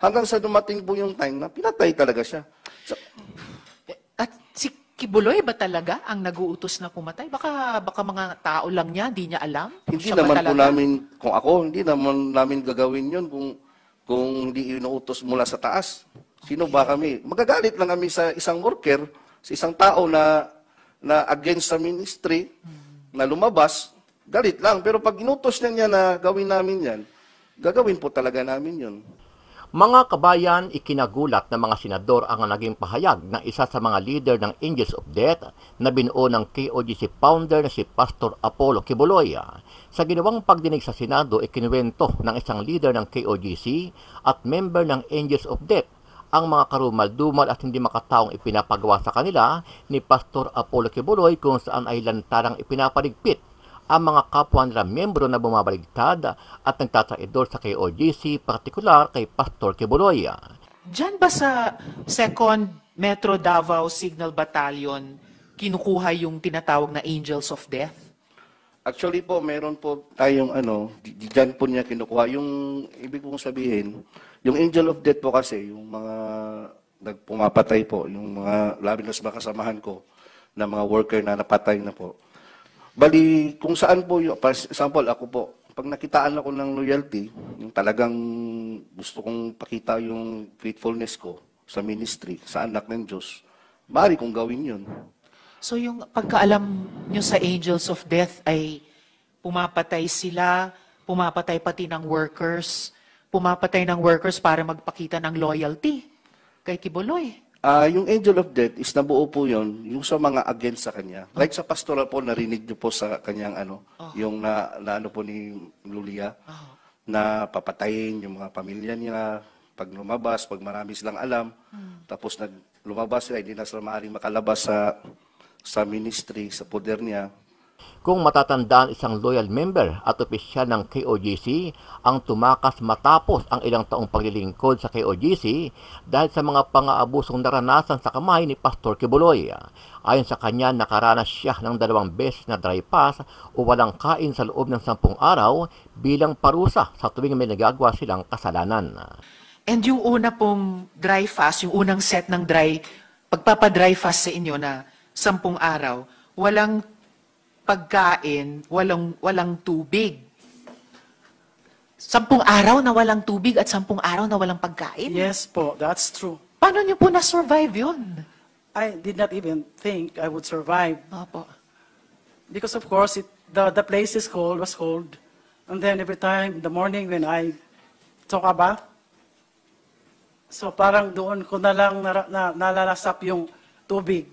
Hanggang sa dumating po yung time na pinatay talaga siya. So, At si Kibuloy ba talaga ang naguutos na pumatay? Baka mga tao lang niya, hindi niya alam? hindi Siya ba naman po talaga? namin, kung ako, hindi naman namin gagawin yun kung hindi inuutos mula sa taas. Sino ba kami? Magagalit lang kami sa isang worker, sa isang tao na against sa ministry, na lumabas, galit lang. Pero pag inutos niya na gawin namin yan, gagawin po talaga namin yun. Mga kabayan, ikinagulat ng mga senador ang naging pahayag ng isa sa mga leader ng Angels of Death na binuo ng KOGC founder na si Pastor Apollo Kibuloy. Sa ginawang pagdinig sa Senado, ikinuwento ng isang leader ng KOGC at member ng Angels of Death ang mga karumal-dumal at hindi makataong ipinapagawa sa kanila ni Pastor Apollo Kibuloy kung saan ay lantarang ipinapaligpit ang mga kapwa nila miyembro na bumabaligtad at nagtatraidor sa KOGC, partikular kay Pastor Kibuloy. Diyan ba sa 2nd Metro Davao Signal Battalion kinukuha yung tinatawag na Angels of Death? Actually po, meron po tayong diyan po niya kinukuha. Yung ibig kong sabihin, yung Angel of Death po kasi, yung mga nagpumapatay po, yung mga labi na sa kasamahan ko, na mga worker na napatay na po. Bali, kung saan po, for example, ako po, pag nakitaan ako ng loyalty, yung talagang gusto kong pakita yung faithfulness ko sa ministry, sa anak ng Diyos, maaari kong gawin yun. So yung pagkaalam nyo sa Angels of Death ay pumapatay sila, pumapatay pati ng workers, pumapatay ng workers para magpakita ng loyalty kay Kibuloy. Yung Angel of Death is nabuo po yun, yung sa mga against sa kanya. Like sa pastoral po, narinig niyo po sa kanyang yung na ano po ni Lulia, na papatayin yung mga pamilya nila, pag lumabas, pag marami silang alam, tapos lumabas sila, hindi na sila maaaring makalabas sa ministry, sa poder niya. Kung matatandaan, isang loyal member at opisyal ng KOGC ang tumakas matapos ang ilang taong paglilingkod sa KOGC dahil sa mga pang-aabusong naranasan sa kamay ni Pastor Kibuloy. Ayon sa kanya, nakaranas siya ng 2 beses na dry fast o walang kain sa loob ng 10 araw bilang parusa sa tuwing may nagagawa silang kasalanan. And yung una pong dry fast, yung unang set ng pagpapadry fast sa inyo na 10 araw, walang pagkain, walang tubig. 10 araw na walang tubig at 10 araw na walang pagkain? Yes po, that's true. Paano nyo po na-survive yun? I did not even think I would survive. Opo. Because of course, the place was cold. And then every time, in the morning when I took a bath, so parang doon ko na lang nalalasap yung tubig.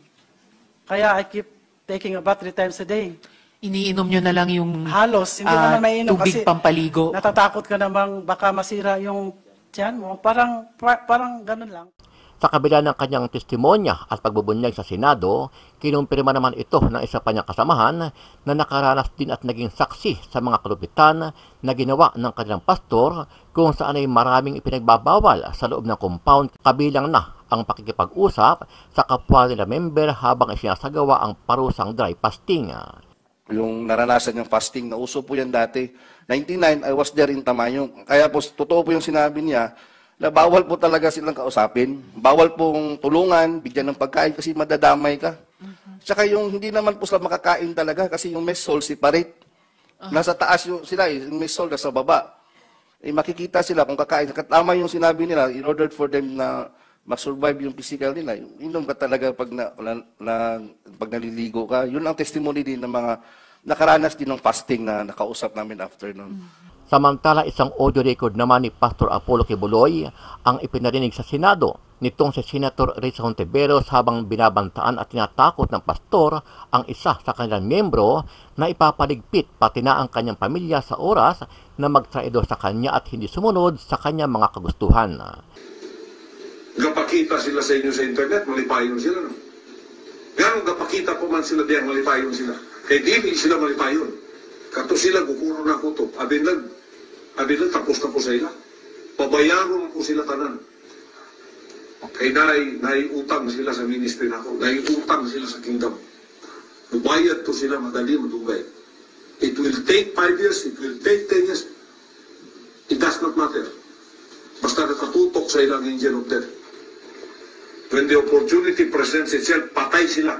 Kaya I keep taking a bath 3 times a day. Iniinom nyo na lang yung Halos, hindi naman mainom tubig kasi pampaligo. natatakot ka namang baka masira yung tiyan mo. Parang ganun lang. Sa kabila ng kanyang testimonya at pagbubunyag sa Senado, kinumpirma naman ito ng isa pa niyang kasamahan na nakaranas din at naging saksi sa mga kalupitan na ginawa ng kanilang pastor kung saan ay maraming ipinagbabawal sa loob ng compound, kabilang na ang pakikipag-usap sa kapwa nila member habang isinasagawa ang parusang dry fasting. Yung naranasan yung fasting, nauso po yan dati. 99, I was there in Tamayong. Kaya po, totoo po yung sinabi niya, na bawal po talaga silang kausapin. Bawal pong tulungan, bigyan ng pagkain kasi madadamay ka. Tsaka yung hindi naman po sila makakain talaga kasi yung mess hall separate. Nasa taas sila, yung mess hall nasa baba. Makikita sila kung kakain. Tama yung sinabi nila, in order for them na mag-survive yung physical nila, inom ka talaga pag naliligo ka. Yun ang testimony din ng mga nakaranas din ng fasting na nakausap namin after nun. Samantala, isang audio record naman ni Pastor Apollo Kibuloy ang ipinarinig sa Senado nitong si Senator Risa Hontiveros habang binabantaan at tinatakot ng pastor ang isa sa kanilang miyembro na ipapaligpit pati na ang kanyang pamilya sa oras na magtraidor sa kanya at hindi sumunod sa kanyang mga kagustuhan. Gapakita sila sa inyo sa internet, malipayon sila. No? Ganong gapakita po man sila diyan, malipayon sila. Kaya di sila malipayon. Kato sila, gukuro na ko to. Abin tapos na po sa ila. Pabayaron po sila tanan. Kaya naiutang sila sa ministry na ako. Naiutang sila sa kingdom. Bubayad to sila madali, madugay. It will take 5 years, it will take 10 years. It does not matter. basta nakatutok sa ilang angel of death. When the opportunity presents itself, patay sila.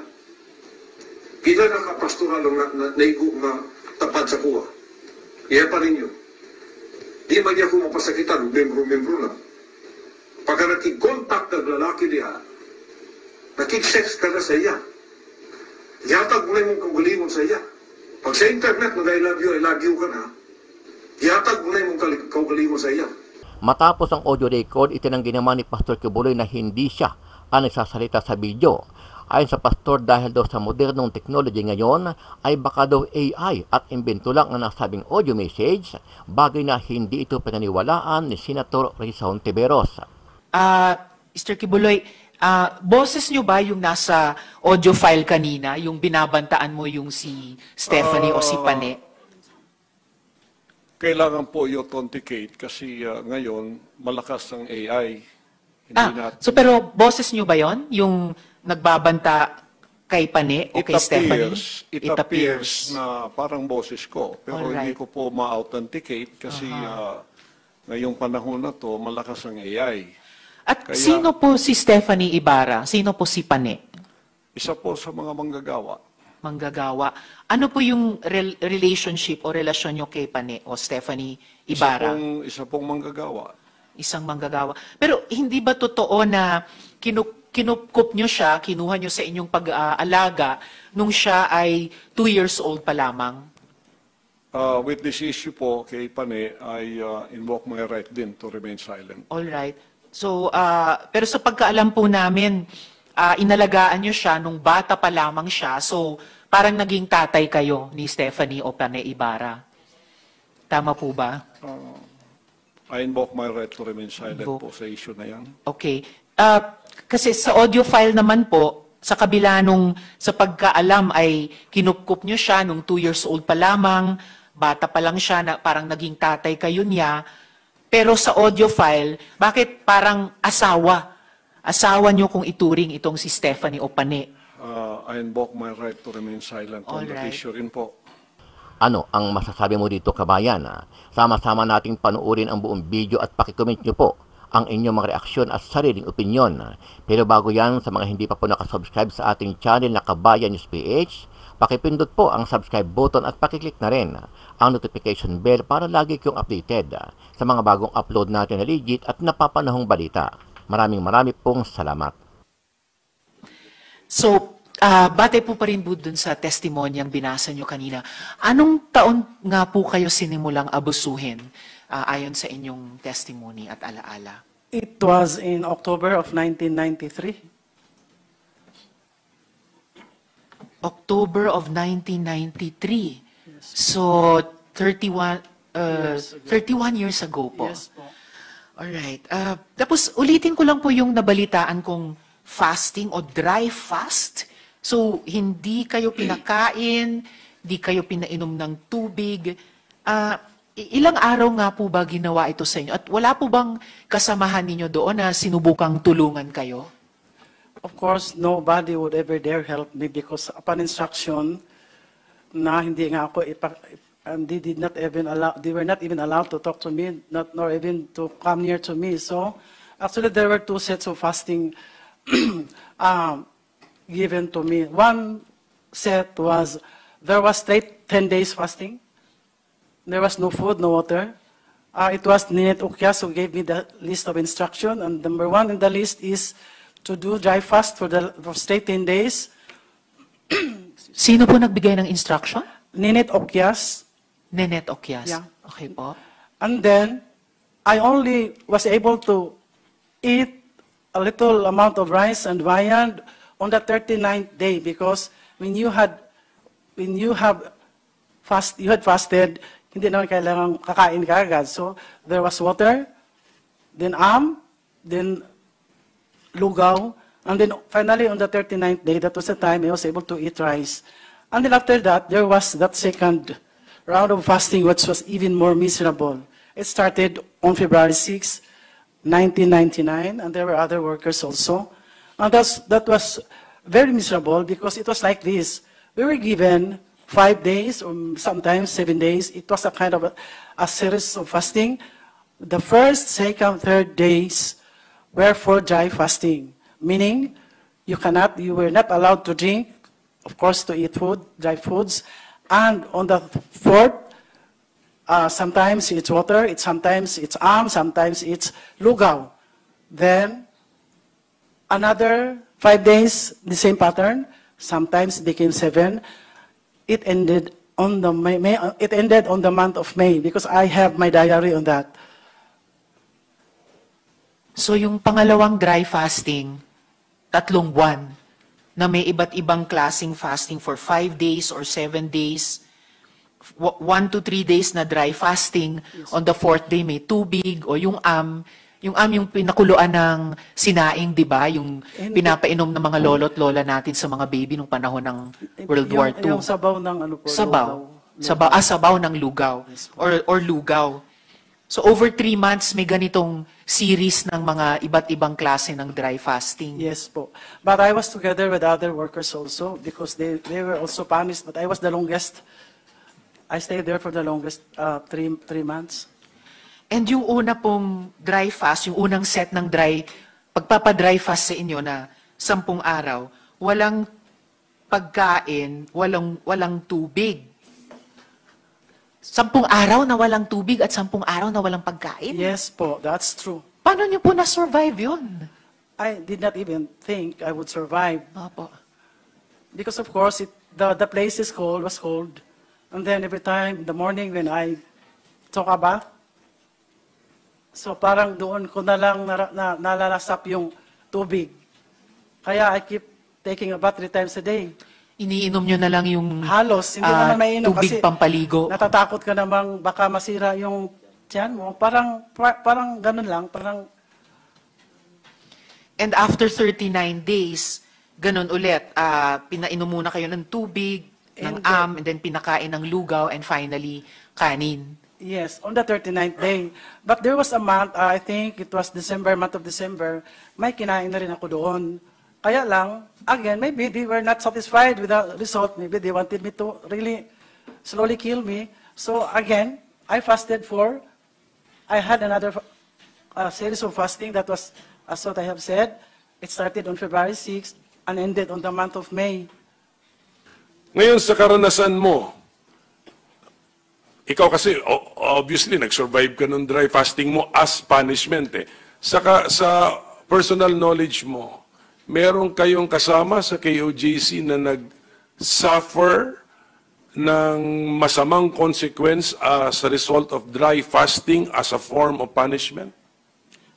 Pila nakapastoral ang naigo nga tapad sa kuha. Iya pa ninyo. Di man niya ko mapasakitan, membro-membro na. Pagka nakik-contact ng lalaki niya, nakik-sex ka na sa iya. Yatag mo na yung kagalingon sa iya. Pag sa internet, I love you ka na, yatag mo na yung kagalingon sa iya. Matapos ang audio record, itinanggi naman ni Pastor Kibuloy na hindi siya ang nagsasalita sa video. Ayon sa pastor, dahil daw sa modernong technology ngayon, ay baka daw AI at imbento lang ang nasabing audio message, bagay na hindi ito pinaniwalaan ni Senator Risa Hontiveros. Mr. Kibuloy, boses nyo ba yung nasa audio file kanina, yung binabantaan mo yung si Stephanie o si Pane? Kailangan po i-authenticate kasi ngayon malakas ang AI. Hindi So pero boses nyo ba yon yung nagbabanta kay Pane o kay Stephanie? It appears na parang boses ko. Pero Alright. hindi ko po ma-authenticate kasi ngayong panahon na to malakas ang AI. At Kaya- sino po si Stephanie Ibarra? Sino po si Pane? Isa po sa mga manggagawa. Manggagawa. Ano po yung relationship o relasyon nyo kay Pane o Stephanie Ibarra? Isa pong manggagawa. Isang manggagawa. Pero hindi ba totoo na kinupkup nyo siya, kinuha nyo sa inyong pag-aalaga nung siya ay 2 years old pa lamang? With this issue po kay Pane, I invoke my right din to remain silent. All right. So, pero sa pagkaalam po namin, inalagaan nyo siya nung bata pa lamang siya. So, parang naging tatay kayo ni Stephanie o Pane Ibarra. Tama po ba? I invoke my right to remain silent Invoke. po sa issue na yan. Okay. Kasi sa audio file naman po, sa kabila nung sa pagkaalam ay kinupkup nyo siya nung 2 years old pa lamang, bata pa lang siya, na parang naging tatay kayo niya. Pero sa audio file, bakit parang asawa? Asawa nyo kung ituring itong si Stephanie o Pane. I invoke my right to remain silent on that Alright. issue rin po. Ano ang masasabi mo dito, kabayan? Sama-sama nating panuorin ang buong video at pakicomment nyo po ang inyong mga reaksyon at sariling opinyon. Pero bago yan, sa mga hindi pa po nakasubscribe sa ating channel na Kabayan News PH, pakipindot po ang subscribe button at pakiclick na rin ang notification bell para lagi kayong updated sa mga bagong upload natin na legit at napapanahong balita. Maraming pong salamat. So, batay po pa rin po dun sa testimonyang binasa nyo kanina. Anong taon nga po kayo sinimulang abusuhin ayon sa inyong testimony at alaala? It was in October of 1993. October of 1993. So, 31 years ago po. Yes po. Alright. Tapos, ulitin ko lang po yung nabalitaan kong fasting o dry fast. So, hindi kayo pinakain, hindi kayo pinainom ng tubig. Ilang araw nga po ba ginawa ito sa inyo? At wala po bang kasamahan ninyo doon na sinubukang tulungan kayo? Of course, nobody would ever dare help me because upon instruction na hindi nga ako they were not even allowed to talk to me, nor even to come near to me. So, actually, there were 2 sets of fasting given to me. One set was, there was straight 10 days fasting. There was no food, no water. It was Ninette Ukyas who gave me the list of instruction. And number 1 in the list is to do dry fast for straight 10 days. Sino po nagbigay ng instruction? Ninette Ukyas. Nenet Okyas. Yeah. Okay po. And then, I only was able to eat a little amount of rice and viand on the 39th day because when you had fasted, hindi naman kailangan kakain ka agad. So, there was water, then then lugaw, and then finally on the 39th day, that was the time I was able to eat rice. And then after that, there was that second round of fasting, which was even more miserable. It started on February 6, 1999, and there were other workers also. And that was very miserable because it was like this. We were given 5 days or sometimes 7 days. It was a kind of a series of fasting. The first, second, third days were for dry fasting, meaning you were not allowed to drink, of course, to eat food, dry foods, and on the fourth, sometimes it's water, sometimes it's sometimes it's lugaw. Then another 5 days, the same pattern. Sometimes it became 7. It ended on the it ended on the month of May because I have my diary on that. So yung pangalawang dry fasting, 3 buwan, na may iba't ibang klaseng fasting for 5 days or 7 days, 1 to 3 days na dry fasting, on the 4th day may tubig, o yung yung pinakuluan ng sinaing, di ba? Yung pinapainom ng mga lolo't lola natin sa mga baby nung panahon ng World War II. Yung sabaw ng ano po. Sabaw. lugaw. Sabaw ng lugaw. Or lugaw. So over 3 months, may ganitong series ng mga iba't ibang klase ng dry fasting. Yes po. But I was together with other workers also because they were also punished, but I was the longest. I stayed there for the longest, 3 months. And yung una pong dry fast, yung unang set ng pagpapadry fast sa inyo na 10 araw, walang pagkain, walang tubig. 10 araw na walang tubig at 10 araw na walang pagkain? Yes po, that's true. Paano niyo po na-survive yun? I did not even think I would survive. Opo. Because of course, the place was cold. And then every time, in the morning when I took a bath, so parang doon ko na lang nalalasap yung tubig. Kaya I keep taking a bath 3 times a day. Iniinom nyo na lang yung Halos, hindi naman mainom tubig kasi pampaligo. natatakot ka namang baka masira yung tiyan mo. Parang ganun lang, parang And after 39 days, ganun ulit, pinainom muna kayo ng tubig, ng and then pinakain ng lugaw, and finally, kanin. yes, on the 39th day. But there was a month, I think it was month of December, may kinain na rin ako doon. Kaya lang, again, maybe they were not satisfied with the result. Maybe they wanted me to really slowly kill me. So again, I had another series of fasting that was, as what I have said, it started on February 6th and ended on the month of May. Ngayon sa karanasan mo, ikaw kasi obviously nag-survive ka ng dry fasting mo as punishment eh. Sa personal knowledge mo, meron kayong kasama sa KOJC na nag-suffer ng masamang consequence as a result of dry fasting as a form of punishment?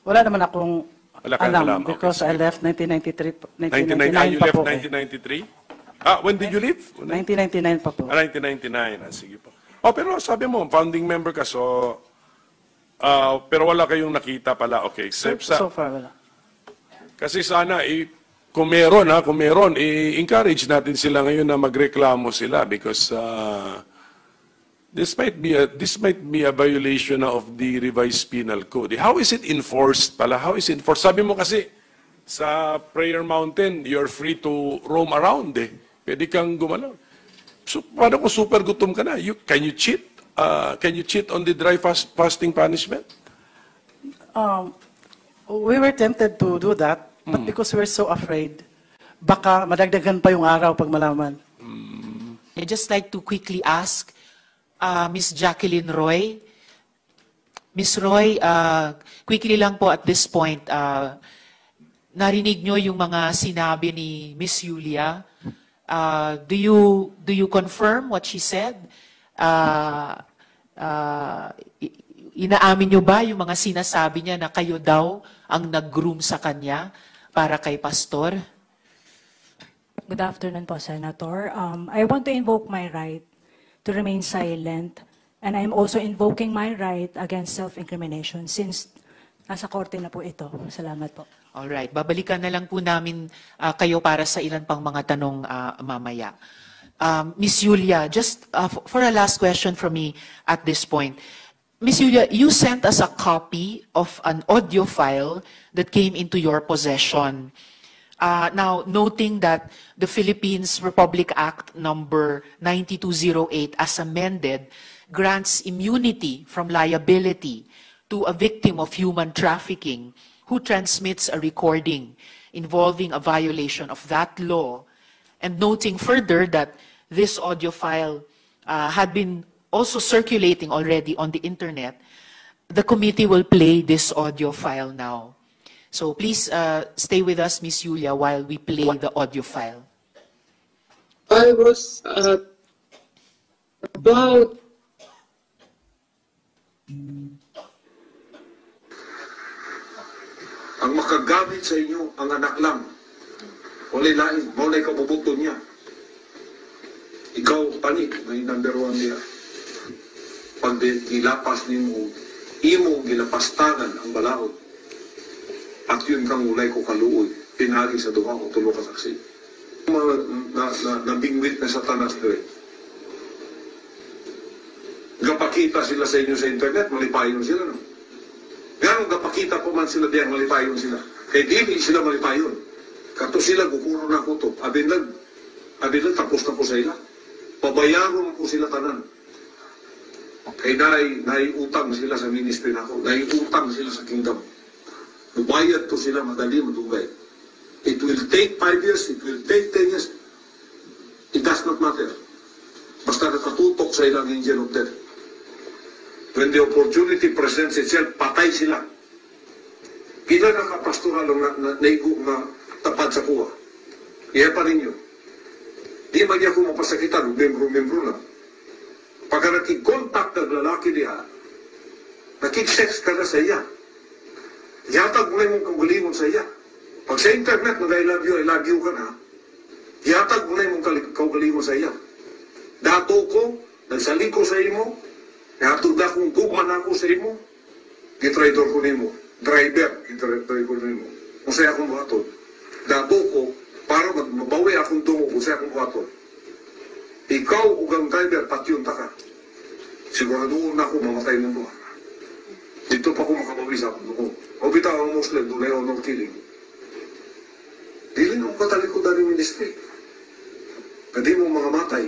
Wala naman akong Wala kang alam. because Okay, I left 1993. 1999, you pa left po eh. 1993? When did you leave? 1999 pa po. 1999. Sige po. Pero sabi mo, founding member ka, so, pero wala kayong nakita pala. Okay, except So far, wala. kasi sana, kung meron, i-encourage natin sila ngayon na magreklamo sila because this might be a violation of the revised penal code. How is it enforced pala? How is it enforced? Sabi mo kasi, sa Prayer Mountain, you're free to roam around eh. Pwede kang gumalaw. So, paano kung super gutom ka na? Can you cheat? Can you cheat on the dry fasting punishment? We were tempted to do that, but because we're so afraid, baka madagdagan pa yung araw pag malaman. I'd just like to quickly ask Miss Jacqueline Roy. Miss Roy, quickly lang po at this point, narinig nyo yung mga sinabi ni Miss Yulia. Do you confirm what she said? Inaamin nyo ba yung mga sinasabi niya na kayo daw ang nag-groom sa kanya para kay pastor? Good afternoon po, Senator. I want to invoke my right to remain silent, and I'm also invoking my right against self-incrimination since nasa korte na po ito. Salamat po. Alright, babalikan na lang po namin kayo para sa ilan pang mga tanong mamaya. Miss Yulia, just for a last question from me at this point. Miss Yulia, you sent us a copy of an audio file that came into your possession. Now, noting that the Philippines Republic Act number 9208 as amended grants immunity from liability to a victim of human trafficking who transmits a recording involving a violation of that law, and noting further that this audio file had been also circulating already on the internet, the committee will play this audio file now. So please stay with us, Ms. Julia, while we play the audio file. I was about Ang makagamit sa inyo, ang anak lang. Walay lain, walay kabubuto niya. Ikaw, pani, may number 1 niya. Pag gilapas nimo, imo gilapastanan ang balaod. At yun kang ulay ko kaluoy, pinagi sa duha o tulo ka saksi. Nabingwit na satanas dire. Gapakita sila sa inyo sa internet, malipayon sila, no? Ganong gapakita po man sila diyan, malipayon sila. Kaya di sila malipayon. Kato sila, gukuro na ko to. Abin lang, tapos na po sa ila. Pabayaron po sila tanan. Kaya naiutang sila sa ministry na ako. Naiutang sila sa kingdom. Bubayad to sila madali, madugay. It will take 5 years, it will take 10 years. It does not matter. Basta nakatutok sa ilang angel of death. When the opportunity presents itself, patay sila. Pila na kapastoral na naigo na tapad sa kuha. Iya pa ninyo. Di ba niya ko mapasakitan, membro-membro na. Pagka nakik-contact ng lalaki niya, nakik-sex ka na sa iya. Yatag mo na yung kagalingon sa iya. Pag sa internet, I love you ka na, yatag mo na yung kagalingon sa iya. Dato ko, nagsaliko sa imo, yatag na kung gugman ako sa imo, gitraidor ko nimo. Driver, gitraidor ko nimo. Kung sa'yo akong buhaton. Dato ko, para mabawi akong tungo kung sa'yo akong buhaton. Ikaw, ugang driver, patyon ta ka. Siguraduhin na ako mamatay ng buha. Dito pa ako makabawi sa akong tungo. O bitaw ang Muslim, doon ay honor killing. Dili mo katalikodan ng ministry. Pwede mo mga matay.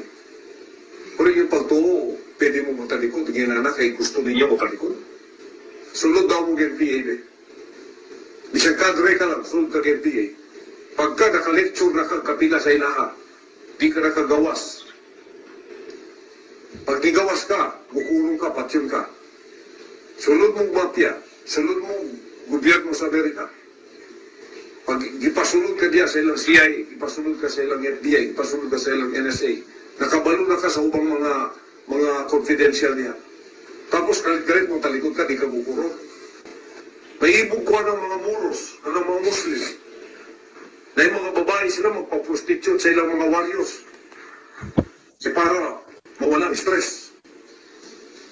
Pero yung pagtuo, pwede mo matalikod. Yung anak ay gusto ninyo matalikod. Sulod daw mo GNPA. Bisang kadre ka lang, sulod ka GNPA. Pagka naka-lecture na kang kapila sa inaha, di ka nakagawas. Pag digawas ka, bukulong ka, patyon ka. Sulod mong mafia, sulod mong gobyerno sa Amerika. Pag ipasulod ka diya sa ilang CIA, ipasulod ka sa ilang FBI, ipasulod ka sa ilang NSA, nakabalo na ka sa ubang mga confidential niya. Tapos galit mo talikod ka, di ka bukuro. May ibog ko ng mga muros, ng mga Muslim. Na yung mga babae sila magpa-prostitute sa ilang mga warriors. Kasi para mawala stress.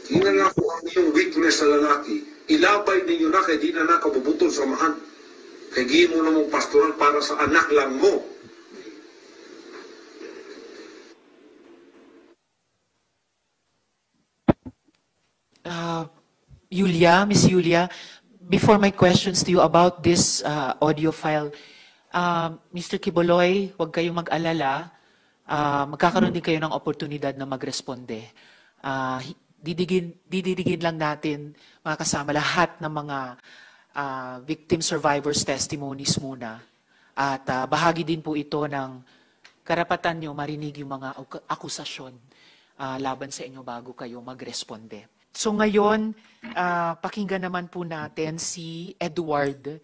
Tingnan nga po ang iyong weakness sa lalaki. Ilabay ninyo na kaya di na nakabubutol sa mahan. Kaya gihin mo na mong pastoral para sa anak lang mo. Miss Julia, before my questions to you about this audio file, Mr. Quiboloy, huwag kayong mag-alala. Magkakaroon din kayo ng oportunidad na magresponde. Didigin lang natin, mga kasama, lahat ng mga victim survivors testimonies muna. At bahagi din po ito ng karapatan nyo marinig yung mga akusasyon laban sa inyo bago kayo magresponde. So ngayon, pakinggan naman po natin si Edward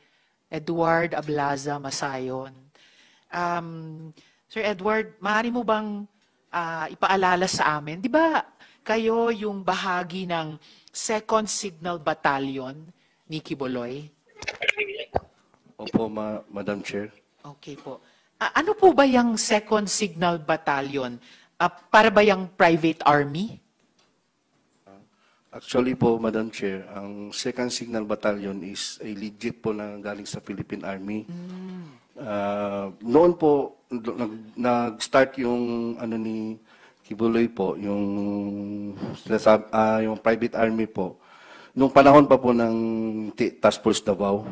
Ablaza Masayon. Sir Edward, maaari mo bang ipaalala sa amin? Di ba kayo yung bahagi ng 2nd Signal Battalion ni Quiboloy? Opo, Madam Chair. Okay po. Ano po ba yung 2nd Signal Battalion? Para ba yung private army? Actually po, Madam Chair, ang 2nd Signal Battalion is a legit po na galing sa Philippine Army. Noon po, nag-start yung ano ni Quiboloy po, yung private army po. Nung panahon pa po ng Task Force Davao,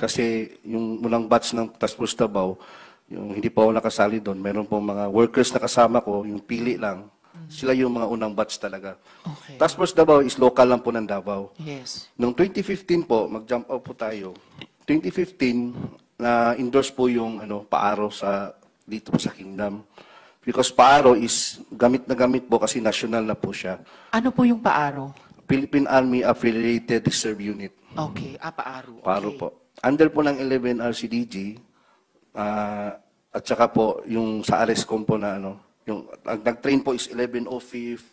kasi yung unang batch ng Task Force Davao, yung hindi pa ako nakasali doon, meron po mga workers na kasama ko, yung pili lang. Sila yung mga unang batch talaga. Okay. Task Force Davao is local lang po ng Davao. Yes. Noong 2015 po, mag-jump out po tayo. 2015, na-endorse po yung paaro dito po sa Kingdom. Because paaro is gamit na gamit po kasi national na po siya. Ano po yung paaro? Philippine Army Affiliated Reserve Unit. Okay, paaro. Paaro Okay. po. Under po ng 11 RCDG, at saka po yung sa ARESCOM po na yung ang nag-train po is 1105th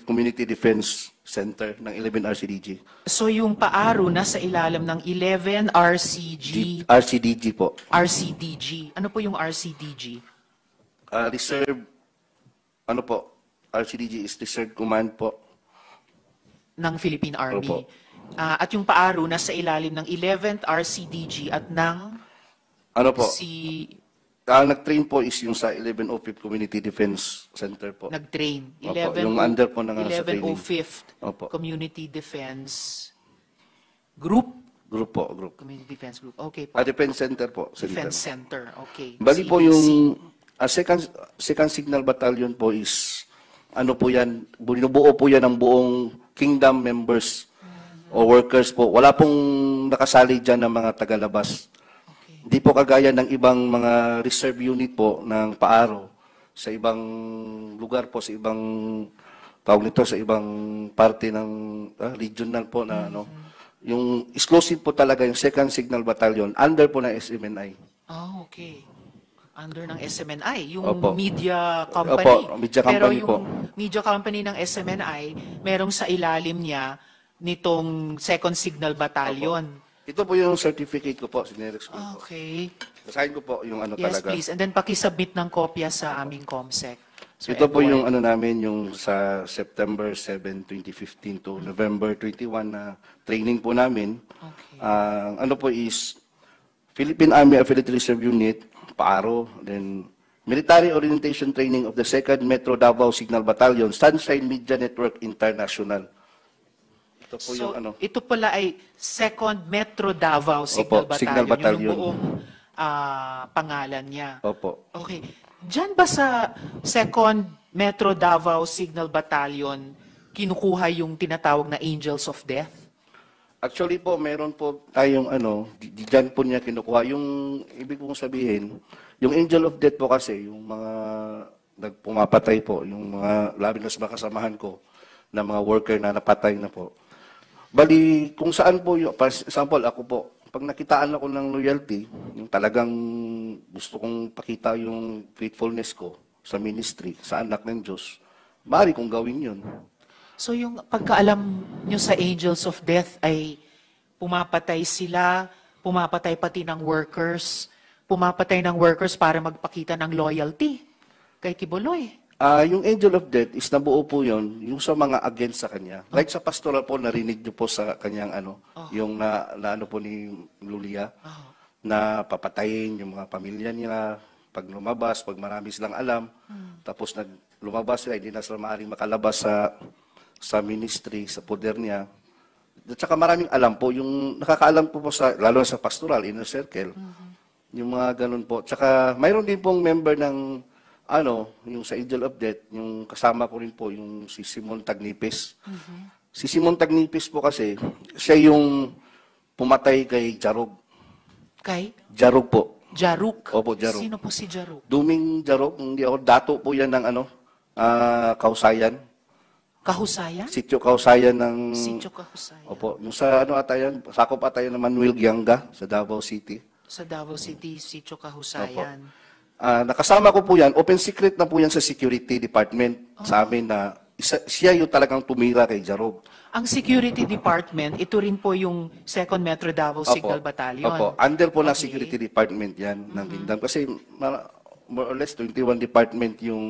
Community Defense Center ng 11 RCDG. So yung paaro nasa ilalim ng 11 RCDG po. RCDG. Ano po yung RCDG? Reserve, RCDG is Reserve Command po. Ng Philippine Army. Opo. At yung paaro nasa ilalim ng 11th RCDG at ng Nag-train po is yung sa 1105th Community Defense Center po. nag-train. Opo, yung under po ng sa training. 1105th Opo. Community Defense Group. Group po, group. Community Defense Group. Okay po. Defense Center po. Defense Center. Okay. Bali po CDC. yung second Signal Battalion po is po yan, binubuo po yan ng buong Kingdom members o workers po. Wala pong nakasali dyan ng mga tagalabas. Hindi po kagaya ng ibang mga reserve unit po ng paaro sa ibang lugar po, sa ibang tawag nito, sa ibang parte ng regional po na yung exclusive po talaga yung second Signal Battalion under po ng SMNI. Okay. Under ng SMNI, yung Opo. media company. Opo, media Pero company yung po. media company ng SMNI, merong sa ilalim niya nitong Second Signal Battalion. Ito po yung certificate ko po, sinerex ko po. Okay. Basahin ko po yung Yes, talaga. please. And then pakisubmit ng kopya sa aming COMSEC. So, Ito po yung FYI. namin, yung sa September 7, 2015 to November 21 na training po namin. Okay. Ang po is Philippine Army Affiliated Reserve Unit, PAARO, then Military Orientation Training of the 2nd Metro Davao Signal Battalion, Sunshine Media Network International. Ito po So, yung ito pala ay Second Metro Davao Signal Opo, Signal Battalion. Yun Battalion. yung buong pangalan niya. Opo. Okay. Diyan ba sa Second Metro Davao Signal Battalion kinukuha yung tinatawag na Angels of Death? Actually po, meron po tayong diyan po niya kinukuha. Yung ibig kong sabihin, yung Angel of Death po kasi, yung mga nagpumapatay po, yung mga labi na sa mga kasamahan ko, na mga worker na napatay na po. Bali, kung saan po, for example, ako po, pag nakitaan ako ng loyalty, yung talagang gusto kong pakita yung faithfulness ko sa ministry, sa anak ng Diyos, maaari kong gawin yun. So yung pagkaalam nyo sa Angels of Death ay pumapatay sila, pumapatay pati ng workers, pumapatay ng workers para magpakita ng loyalty kay Kibuloy. Yung Angel of Death is nabuo po yun, yung sa mga against sa kanya. Like sa pastoral po, narinig niyo po sa kanyang yung na po ni Lulia, na papatayin yung mga pamilya nila, pag lumabas, pag marami silang alam, tapos lumabas sila, hindi na sila maaaring makalabas sa ministry, sa poder niya. At saka maraming alam po, yung nakakaalam po lalo sa pastoral, inner circle, yung mga ganun po. Tsaka mayroon din pong member ng yung sa Angel of Death, yung kasama ko rin po, yung si Simon Tagnipis. Si Simon Tagnipis po kasi, siya yung pumatay kay Jarog. Kay Jarog po. Jaruk. Opo, Jaruk. Sino po si Jaruk? Duming Jarog, hindi ako, dato po yan ng Kausayan. Kahusayan? Sityo Kausayan ng... Sityo Kahusayan. Opo, yung sa sakop ata yan ng Manuel Gianga sa Davao City. Sa Davao City, Sityo Kahusayan. Nakasama ko po yan, open secret na po yan sa security department sa amin na siya yung talagang tumira kay Jarog. Ang security department, ito rin po yung 2nd Metro Davao Signal Battalion. Opo, under po ng Okay. security department yan ng Kingdom. Kasi more or less 21 department yung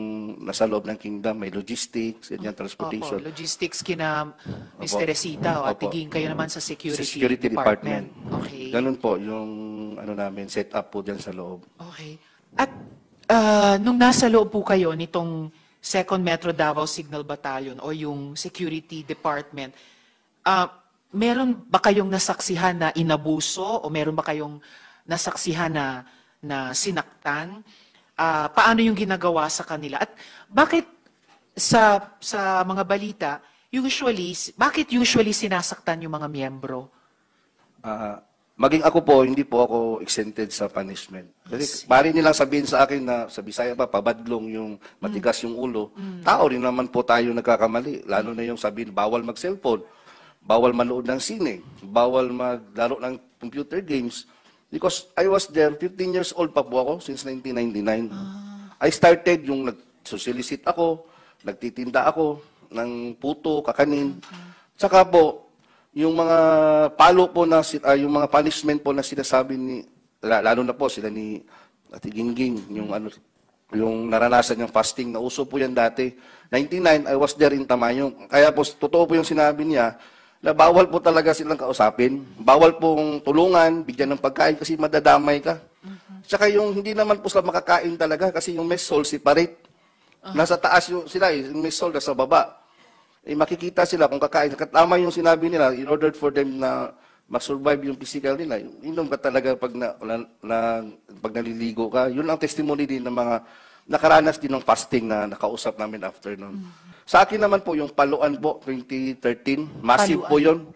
nasa loob ng Kingdom. May logistics, yan, transportation. Opo, logistics kina Mr. Resita at Opo. tiging kayo naman sa Sa security, department. Okay. Ganun po yung namin, set up po dyan sa loob. Okay. At nung nasa loob po kayo nitong 2nd Metro Davao Signal Battalion o yung security department, meron ba kayong nasaksihan na inabuso o meron ba kayong nasaksihan na sinaktan paano yung ginagawa sa kanila? At bakit sa mga balita, bakit usually sinasaktan yung mga miyembro? Maging ako po, hindi po ako exempted sa punishment. Kasi pari nilang sabihin sa akin na sa Bisaya pa, pabadlong yung matigas yung ulo. Tao rin naman po tayo nagkakamali. Lalo na yung sabihin, bawal mag-cellphone, bawal manood ng sine, bawal maglaro ng computer games. Because I was there, 15 years old pa po ako, since 1999. I started yung nag-solicit ako, nagtitinda ako ng puto, kakanin. Tsaka po, yung mga palo po na yung mga punishment po na sinasabi ni lalo na po sila ni Ate Gingging yung naranasan yung fasting na uso po yan dati 99 I was there in Tamayong kaya po totoo po yung sinabi niya na bawal po talaga silang kausapin bawal pong tulungan bigyan ng pagkain kasi madadamay ka tsaka yung hindi naman po sila makakain talaga kasi yung mess hall separate nasa taas yung sila yung mess hall nasa baba makikita sila kung kakain. Tama yung sinabi nila, in order for them na mag-survive yung physical nila, inom ka talaga pag, pag naliligo ka. Yun ang testimony din ng mga nakaranas din ng fasting na nakausap namin after nun. Sa akin naman po, yung paluan po, 2013, massive po yun.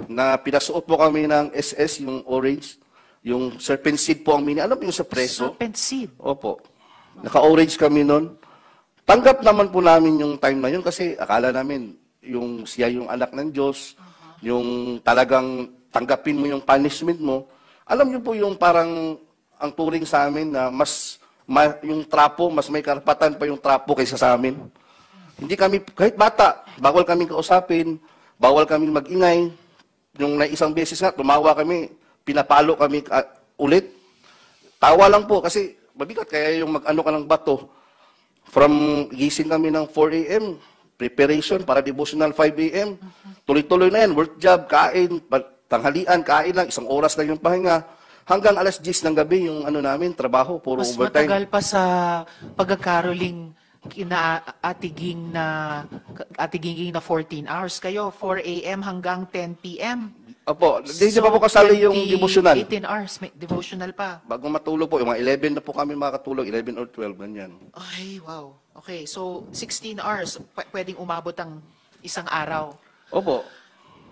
Na pinasuot po kami ng SS, yung orange, yung serpent seed po ang alam mo yung sa preso? Serpent seed? Opo. Naka-orange kami nun. Tanggap naman po namin yung time na yun kasi akala namin yung siya yung anak ng Diyos, yung talagang tanggapin mo yung punishment mo. Alam niyo po yung parang ang turing sa amin na yung trapo, mas may karapatan pa yung trapo kaysa sa amin. Hindi kami, kahit bata, bawal kami kausapin, bawal kami magingay. Yung na isang beses nga, tumawa kami, pinapalo kami ulit. Tawa lang po kasi mabigat kaya yung mag-ano ka ng bato. From gising kami ng 4 a.m., preparation para devotional 5 a.m. Tuloy-tuloy na yan, work job, kain, tanghalian, kain lang, 1 oras lang yung pahinga. Hanggang alas 10 ng gabi yung namin, trabaho, puro Mas overtime. matagal pa sa pagkakaroling atiging na 14 hours. Kayo, 4 a.m. hanggang 10 p.m. Opo, di pa po kasali yung devotional. 18 hours, may devotional pa. Bago matulog po, yung mga 11 na po kami makatulog, 11 or 12, ganyan. Ay, wow. Okay, so 16 hours, pwedeng umabot ang isang araw. Opo.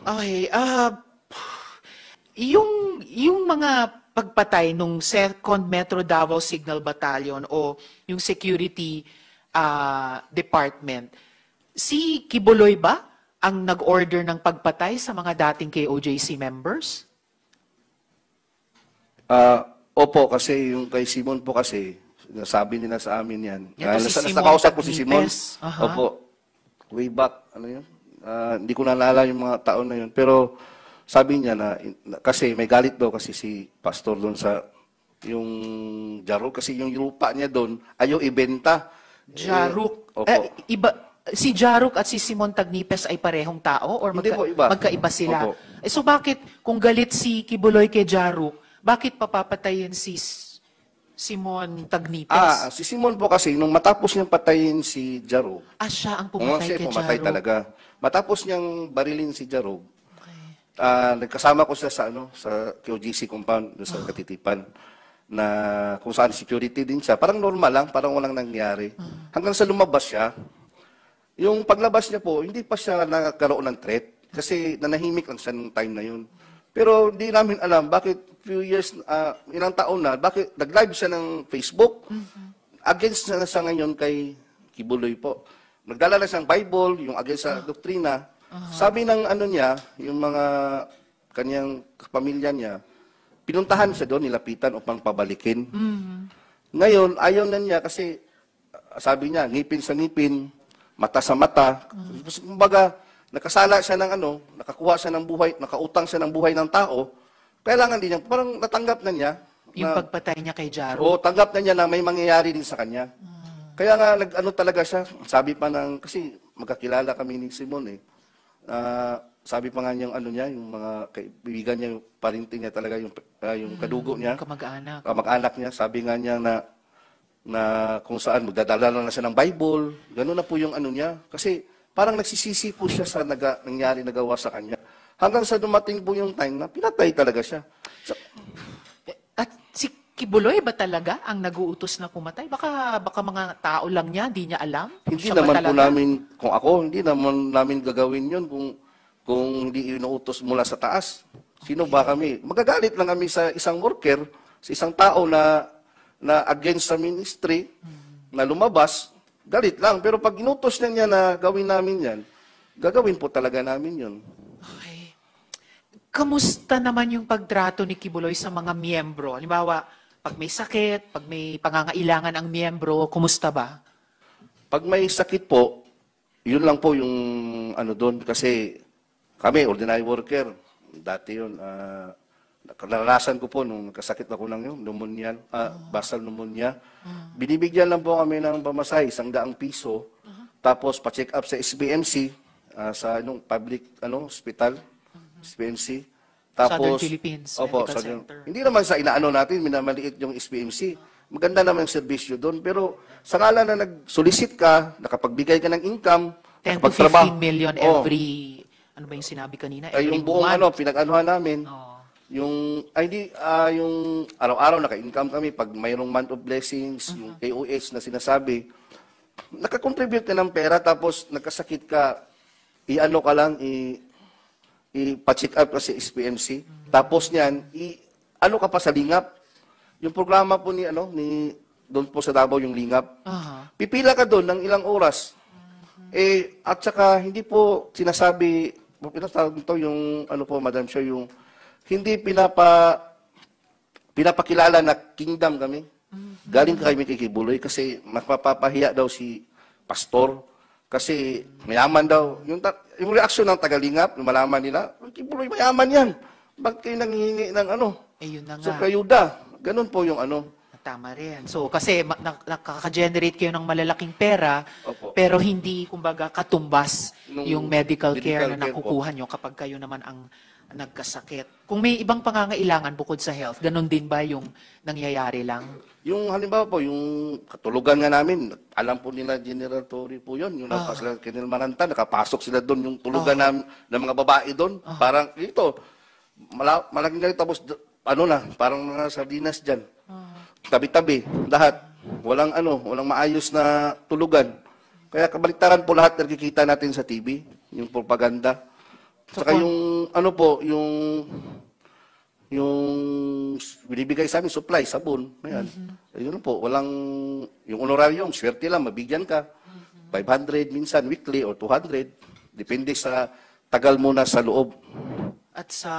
Okay, yung mga pagpatay nung 2nd Metro Davao Signal Battalion o yung security department, si Kibuloy ba ang nag-order ng pagpatay sa mga dating KOJC members? Opo, kasi yung kay Simon po kasi, sabi nila sa amin yan. Yan po si Simon nakausap ko si Simon. Tagnipes. Opo. Way back, yun? Hindi ko naalala yung mga taon na yun. Pero sabi niya na, kasi may galit daw kasi si pastor doon sa yung Jaruk, kasi yung lupa niya doon, ayaw ibenta. Jaruk. Opo. Si Jaruk at si Simon Tagnipes ay parehong tao or Hindi po, iba. magkaiba sila? Opo. So bakit, kung galit si Kibuloy kay Jaruk, bakit papapatayin si Simon Tagnipes? Si Simon po kasi, nung matapos niyang patayin si Jarug, Siya ang pumatay kay pumatay Jaruk. talaga. Matapos niyang barilin si Jarug, nagkasama ko siya sa KOGC compound, doon sa Katitipan, na kung saan security din siya. Parang normal lang, parang walang nangyari. Hanggang sa lumabas siya, yung paglabas niya po, hindi pa siya nagkaroon ng threat kasi nanahimik lang siya nung time na yun. Pero hindi namin alam bakit few years, ilang taon na, bakit nag-live siya ng Facebook against na siya ngayon kay Kibuloy po. Nagdala na siyang Bible, yung against sa doktrina. Sabi ng niya, yung mga kanyang pamilya niya, pinuntahan siya doon, nilapitan upang pabalikin. Ngayon, ayaw na niya kasi sabi niya, ngipin sa ngipin, mata sa mata. Kumbaga, nakasala siya ng nakakuha siya ng buhay, nakautang siya ng buhay ng tao, kailangan din niya, parang natanggap na niya. Yung pagpatay niya kay Jaruk. Oo, tanggap na niya na may mangyayari din sa kanya. Kaya nga, talaga siya, sabi pa kasi magkakilala kami ni Simon sabi pa nga yung yung mga kaibigan niya, yung parinting niya talaga, yung kadugo niya. Kamag-anak. Kamag-anak niya, sabi nga niya na kung saan magdadala na siya ng Bible, gano'n na po yung niya. Kasi parang nagsisisi po siya sa nangyari nagawa sa kanya. Hanggang sa dumating po yung time na pinatay talaga siya. At si Kibuloy ba talaga ang naguutos na pumatay? Baka mga tao lang niya, hindi niya alam? Hindi Siya ba naman po talaga? namin, kung ako, hindi naman namin gagawin yun kung hindi inuutos mula sa taas. Sino ba kami? Magagalit lang kami sa isang worker, sa isang tao na against sa ministry, na lumabas, galit lang. Pero pag inutos niya na gawin namin yan, gagawin po talaga namin yun. Okay. Kamusta naman yung pagtrato ni Kibuloy sa mga miyembro? Halimbawa, pag may sakit, pag may pangangailangan ang miyembro, kumusta ba? Pag may sakit po, yun lang po yung ano doon. Kasi kami, ordinary worker, dati yun, naranasan ko po nung kasakit ako ng yun, pneumonia, basal pneumonia. Binibigyan lang po kami ng pamasahe, 100 piso. Tapos pa-check up sa SBMC, sa public hospital, SBMC. Southern Philippines opo, Medical Center. hindi naman sa inaano natin, minamaliit yung SBMC. Maganda naman yung serbisyo doon. Pero sa ngalan na nag-solicit ka, nakapagbigay ka ng income, 10 to nakapagtrabaho. 15 million Oo. every, ano ba yung sinabi kanina? Ay, Every yung buong month. pinag-anuhan namin, Oh. yung araw-araw naka-income kami pag mayroong month of blessings, yung KOH na sinasabi, nakakontribute ka ng pera tapos nagkasakit ka, i-ano ka lang, ipa-check up ka sa SPMC. Tapos niyan, ano ka pa sa Lingap. Yung programa po ni doon po sa Davao yung Lingap. Aha. Pipila ka doon ng ilang oras. At saka hindi po sinasabi, pinatawag ito yung, Madam Chair, yung hindi pinapakilala na kingdom kami. Galing kami kay Kibuloy kasi mapapahiya daw si pastor kasi mayaman daw. Yung reaksyon ng tagalingap, yung malaman nila, Kibuloy mayaman yan. Bakit kayo nanghihingi ng Yun na So, nga. kayuda. Ganun po yung Tama rin. So, kasi nakaka-generate kayo ng malalaking pera, Opo. pero hindi, kumbaga, katumbas Nung yung medical care medical na care po. nakukuha nyo kapag kayo naman ang nagkasakit. Kung may ibang pangangailangan bukod sa health, ganun din ba yung nangyayari lang? Yung halimbawa po, yung katulugan nga namin, alam po nila General Torre po yun. Yung sila Kinil Maranta, nakapasok sila doon, yung tulugan ng mga babae doon. Parang ito, malaking ganito, tapos parang mga sardinas dyan. Tabi-tabi, lahat. Walang maayos na tulugan. Kaya kabaliktaran po lahat nakikita natin sa TV, yung propaganda. Saka yung binibigay sa amin, supply, sabon. Ayan. Yun po, yung honorarium, swerte lang, mabigyan ka. 500 minsan, weekly, or 200. Depende sa tagal mo na sa loob. At sa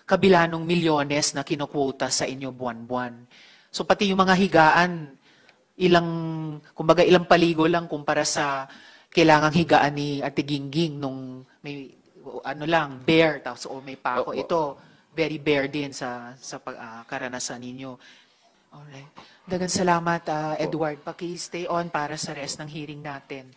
kabila ng milyones na kinukwota sa inyo buwan-buwan. So pati yung mga higaan, ilang paligo lang kumpara sa kailangang higaan ni Ate Gingging nung may bare, tapos may pako. Opo. Ito, very bare din sa karanasan ninyo. Alright. Dagan salamat, Edward. Paki-stay on para sa rest ng hearing natin.